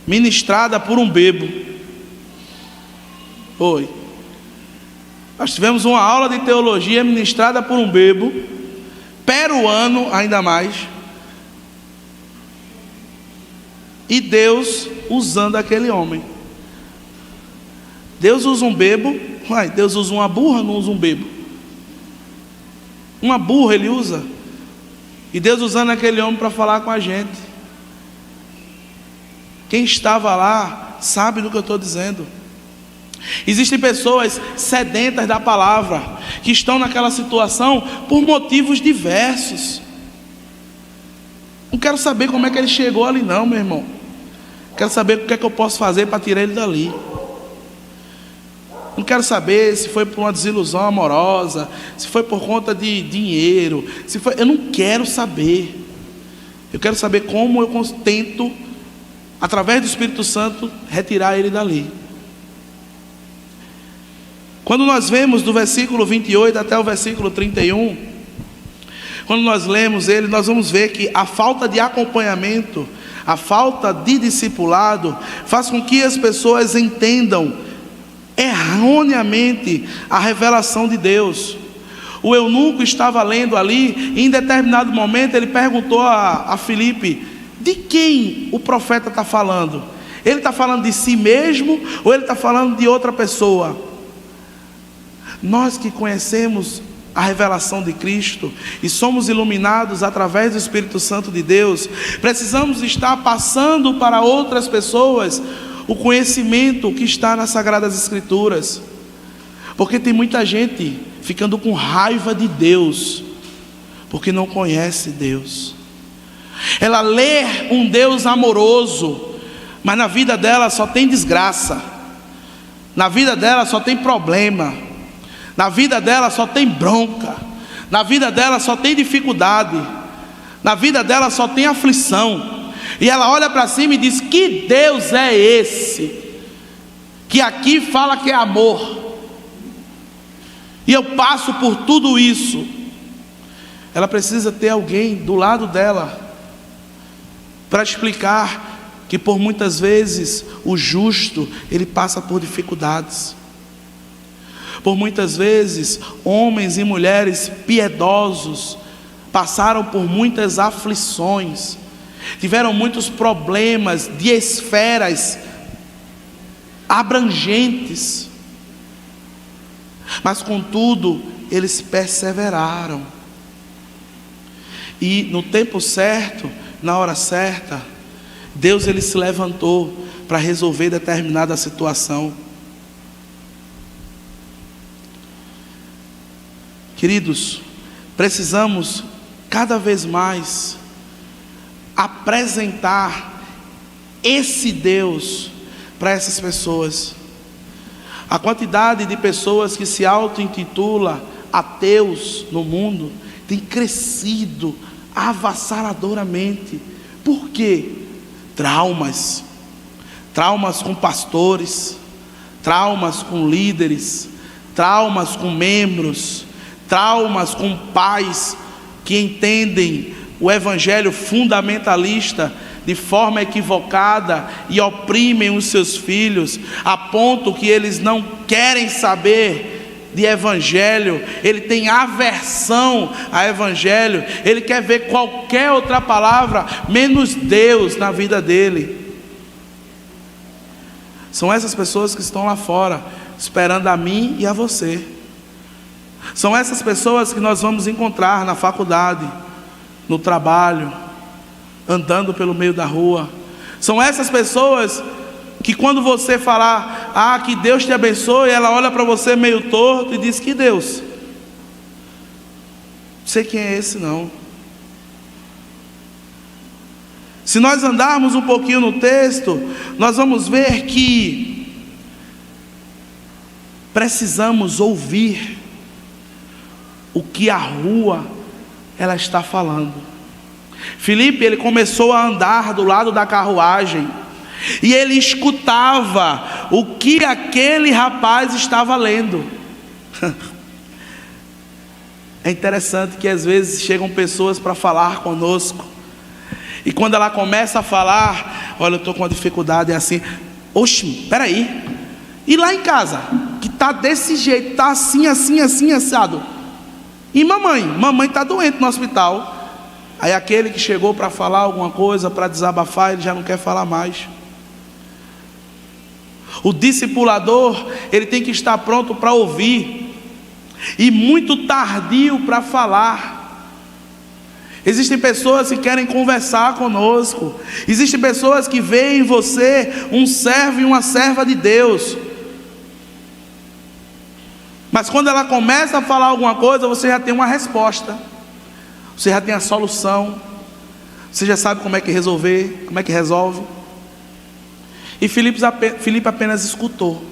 ministrada por um bebo. Nós tivemos uma aula de teologia ministrada por um bebo, peruano ainda mais, e Deus usando aquele homem. Deus usa um bebo, Deus usa uma burra, não usa um bebo. Uma burra Ele usa, e Deus usando aquele homem para falar com a gente. Quem estava lá sabe do que eu estou dizendo. Existem pessoas sedentas da palavra, que estão naquela situação por motivos diversos. Não quero saber como é que ele chegou ali não, meu irmão. Quero saber o que é que eu posso fazer para tirar ele dali. Não quero saber se foi por uma desilusão amorosa, se foi por conta de dinheiro, se foi... Eu não quero saber. Eu quero saber como eu tento, através do Espírito Santo, retirar ele dali. Quando nós vemos do versículo 28 até o versículo 31, quando nós lemos ele, nós vamos ver que a falta de acompanhamento, a falta de discipulado, faz com que as pessoas entendam erroneamente a revelação de Deus. O eunuco estava lendo ali, e em determinado momento ele perguntou a Filipe: de quem o profeta está falando? Ele está falando de si mesmo ou ele está falando de outra pessoa? Nós que conhecemos a revelação de Cristo e somos iluminados através do Espírito Santo de Deus, precisamos estar passando para outras pessoas o conhecimento que está nas Sagradas Escrituras, porque tem muita gente ficando com raiva de Deus, porque não conhece Deus. Ela lê um Deus amoroso, mas na vida dela só tem desgraça, na vida dela só tem problema, na vida dela só tem bronca, na vida dela só tem dificuldade, na vida dela só tem aflição. E ela olha para cima e diz: que Deus é esse que aqui fala que é amor, e eu passo por tudo isso? Ela precisa ter alguém do lado dela para explicar que por muitas vezes o justo, ele passa por dificuldades. Por muitas vezes, homens e mulheres piedosos passaram por muitas aflições, tiveram muitos problemas de esferas abrangentes, mas contudo, eles perseveraram. E no tempo certo, na hora certa, Deus ele se levantou para resolver determinada situação. Queridos, precisamos cada vez mais apresentar esse Deus para essas pessoas. A quantidade de pessoas que se auto-intitula ateus no mundo tem crescido avassaladoramente. Por quê? Traumas com pastores, traumas com líderes, traumas com membros, traumas com pais que entendem o evangelho fundamentalista de forma equivocada e oprimem os seus filhos, a ponto que eles não querem saber de evangelho, ele tem aversão a evangelho, ele quer ver qualquer outra palavra menos Deus na vida dele. São essas pessoas que estão lá fora, esperando a mim e a você. São essas pessoas que nós vamos encontrar na faculdade, no trabalho, andando pelo meio da rua. São essas pessoas que quando você falar, que Deus te abençoe, ela olha para você meio torto e diz: que Deus? Não sei quem é esse não. Se nós andarmos um pouquinho no texto, nós vamos ver que precisamos ouvir o que a rua ela está falando. Filipe, ele começou a andar do lado da carruagem e ele escutava o que aquele rapaz estava lendo. É interessante que às vezes chegam pessoas para falar conosco, e quando ela começa a falar: olha, eu estou com uma dificuldade, é assim. Oxe, peraí, e lá em casa, que está desse jeito, está assim, assado. E mamãe está doente no hospital. Aí aquele que chegou para falar alguma coisa, para desabafar, ele já não quer falar mais. O discipulador, ele tem que estar pronto para ouvir e muito tardio para falar. Existem pessoas que querem conversar conosco. Existem pessoas que veem em você um servo e uma serva de Deus. Mas quando ela começa a falar alguma coisa, você já tem uma resposta. Você já tem a solução. Você já sabe como é que resolver, como é que resolve. E Filipe apenas escutou.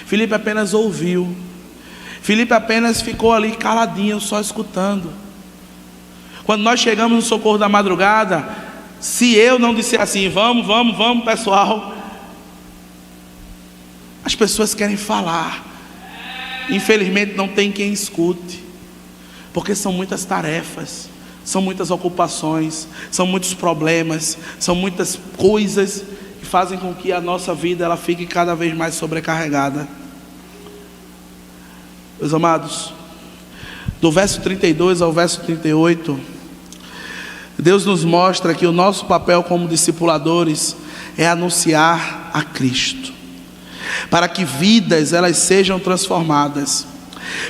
Filipe apenas ouviu. Filipe apenas ficou ali caladinho, só escutando. Quando nós chegamos no Socorro da Madrugada, se eu não disser assim: vamos pessoal, as pessoas querem falar. Infelizmente não tem quem escute, porque são muitas tarefas, são muitas ocupações, são muitos problemas, são muitas coisas que fazem com que a nossa vida ela fique cada vez mais sobrecarregada. Meus amados, do verso 32 ao verso 38, Deus nos mostra que o nosso papel como discipuladores é anunciar a Cristo, para que vidas elas sejam transformadas,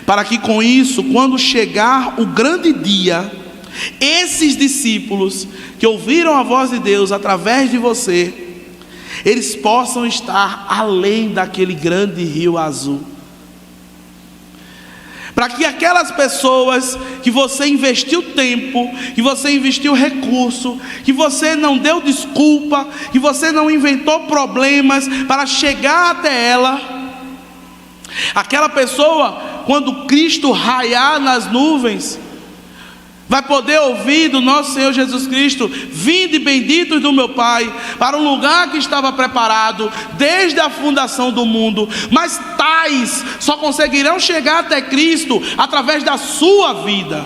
para que com isso, quando chegar o grande dia, esses discípulos que ouviram a voz de Deus através de você, eles possam estar além daquele grande rio azul. Para que aquelas pessoas que você investiu tempo, que você investiu recurso, que você não deu desculpa, que você não inventou problemas para chegar até ela, aquela pessoa, quando Cristo raiar nas nuvens, vai poder ouvir do nosso Senhor Jesus Cristo: vinde benditos do meu Pai, para um lugar que estava preparado desde a fundação do mundo. Mas tais só conseguirão chegar até Cristo através da sua vida,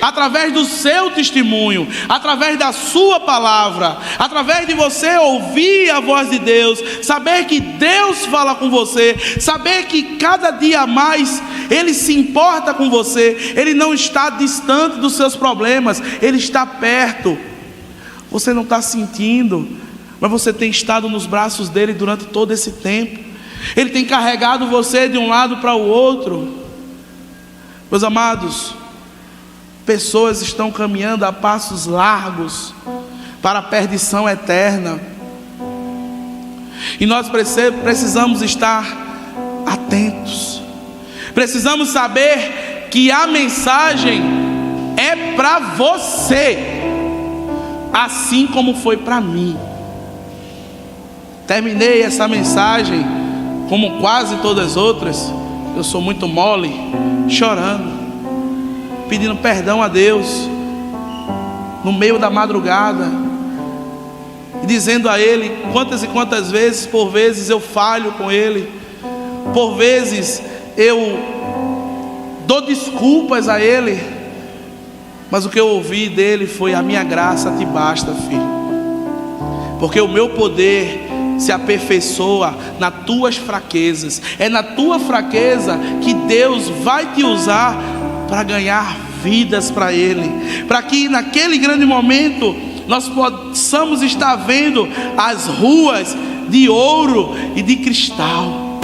através do seu testemunho, através da sua palavra, através de você ouvir a voz de Deus, saber que Deus fala com você, saber que cada dia mais Ele se importa com você. Ele não está distante dos seus problemas, Ele está perto. Você não está sentindo, mas você tem estado nos braços dEle durante todo esse tempo. Ele tem carregado você de um lado para o outro. Meus amados, pessoas estão caminhando a passos largos para a perdição eterna, e nós precisamos estar atentos. Precisamos saber que a mensagem é para você, assim como foi para mim. Terminei essa mensagem, como quase todas as outras, eu sou muito mole, chorando, pedindo perdão a Deus no meio da madrugada, e dizendo a Ele quantas e quantas vezes, por vezes eu falho com Ele, por vezes eu dou desculpas a Ele, mas o que eu ouvi dele foi: a minha graça te basta, filho, porque o meu poder se aperfeiçoa nas tuas fraquezas. É na tua fraqueza que Deus vai te usar para ganhar vidas para Ele, para que naquele grande momento nós possamos estar vendo as ruas de ouro e de cristal.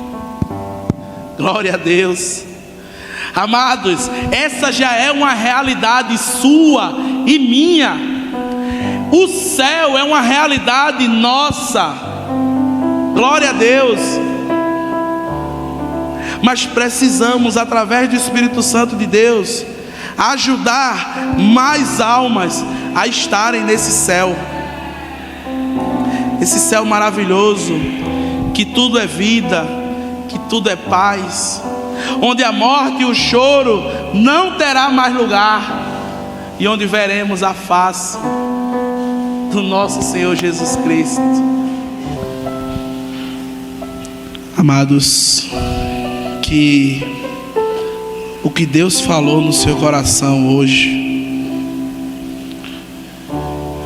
Glória a Deus. Amados, essa já é uma realidade sua e minha. O céu é uma realidade nossa. Glória a Deus. Mas precisamos, através do Espírito Santo de Deus, ajudar mais almas a estarem nesse céu. Esse céu maravilhoso, que tudo é vida, que tudo é paz, onde a morte e o choro não terá mais lugar, e onde veremos a face do nosso Senhor Jesus Cristo. Amados, que o que Deus falou no seu coração hoje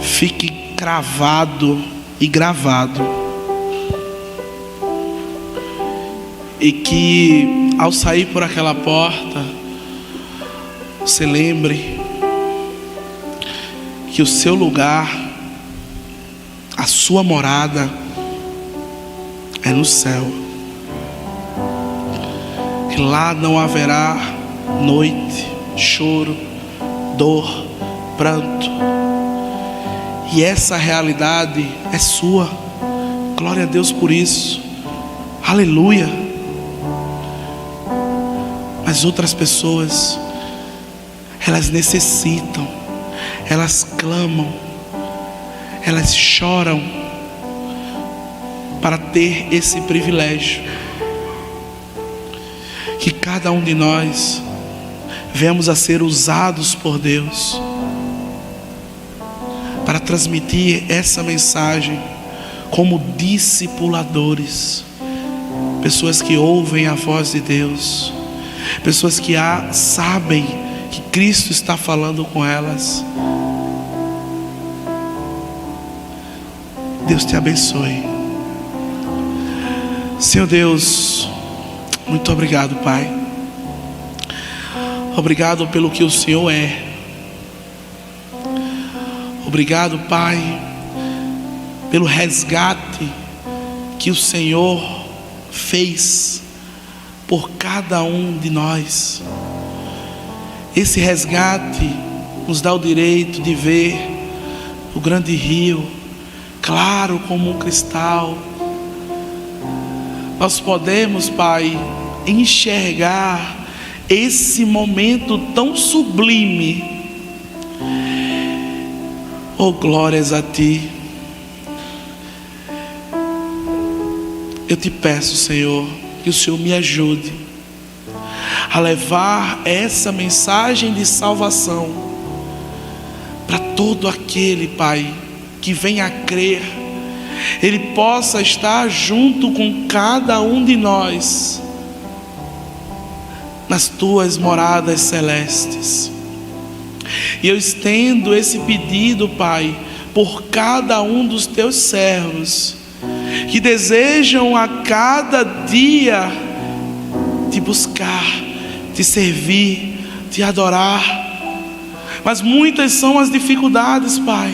fique cravado e gravado, e que ao sair por aquela porta você lembre que o seu lugar, a sua morada é no céu, que lá não haverá noite, choro, dor, pranto. E essa realidade é sua. Glória a Deus por isso. Aleluia. Mas outras pessoas, elas necessitam, elas clamam, elas choram para ter esse privilégio. Que cada um de nós venhamos a ser usados por Deus para transmitir essa mensagem como discipuladores, pessoas que ouvem a voz de Deus, pessoas que sabem que Cristo está falando com elas. Deus te abençoe. Senhor Deus, muito obrigado, Pai. Obrigado pelo que o Senhor é. Obrigado, Pai, pelo resgate que o Senhor fez por cada um de nós. Esse resgate nos dá o direito de ver o grande rio, claro como um cristal. Nós podemos, Pai, enxergar esse momento tão sublime. Oh, glórias a Ti. Eu te peço, Senhor, que o Senhor me ajude a levar essa mensagem de salvação para todo aquele, Pai, que venha a crer. Ele possa estar junto com cada um de nós nas Tuas moradas celestes. E eu estendo esse pedido, Pai, por cada um dos Teus servos que desejam a cada dia Te buscar, Te servir, Te adorar. Mas muitas são as dificuldades, Pai.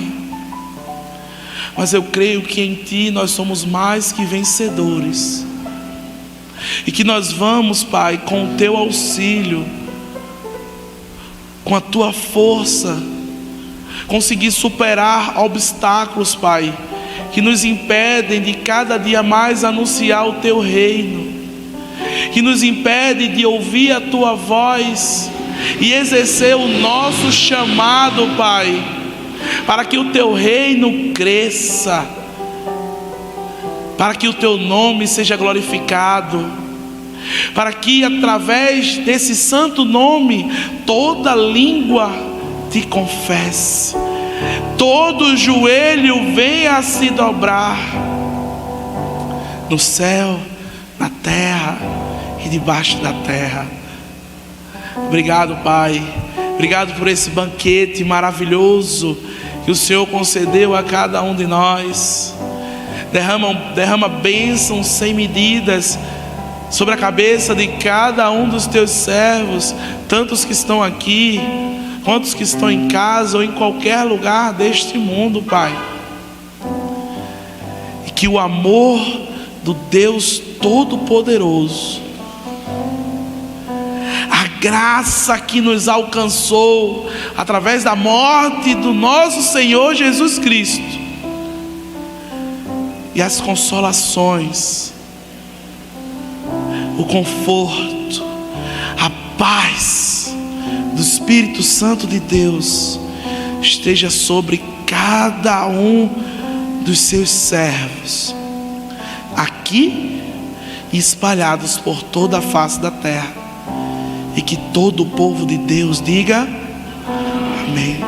Mas eu creio que em Ti nós somos mais que vencedores. E que nós vamos, Pai, com o Teu auxílio, com a Tua força, conseguir superar obstáculos, Pai, que nos impedem de cada dia mais anunciar o Teu reino, que nos impede de ouvir a Tua voz e exercer o nosso chamado, Pai, para que o Teu reino cresça, para que o Teu nome seja glorificado, para que através desse santo nome toda língua Te confesse, todo joelho venha a se dobrar, no céu, na terra e debaixo da terra. Obrigado, Pai. Obrigado por esse banquete maravilhoso que o Senhor concedeu a cada um de nós. Derrama bênçãos sem medidas sobre a cabeça de cada um dos Teus servos, tantos que estão aqui, quantos que estão em casa ou em qualquer lugar deste mundo, Pai. E que o amor do Deus Todo-Poderoso, a graça que nos alcançou através da morte do nosso Senhor Jesus Cristo, e as consolações, o conforto, a paz do Espírito Santo de Deus esteja sobre cada um dos seus servos, aqui e espalhados por toda a face da terra, e que todo o povo de Deus diga amém.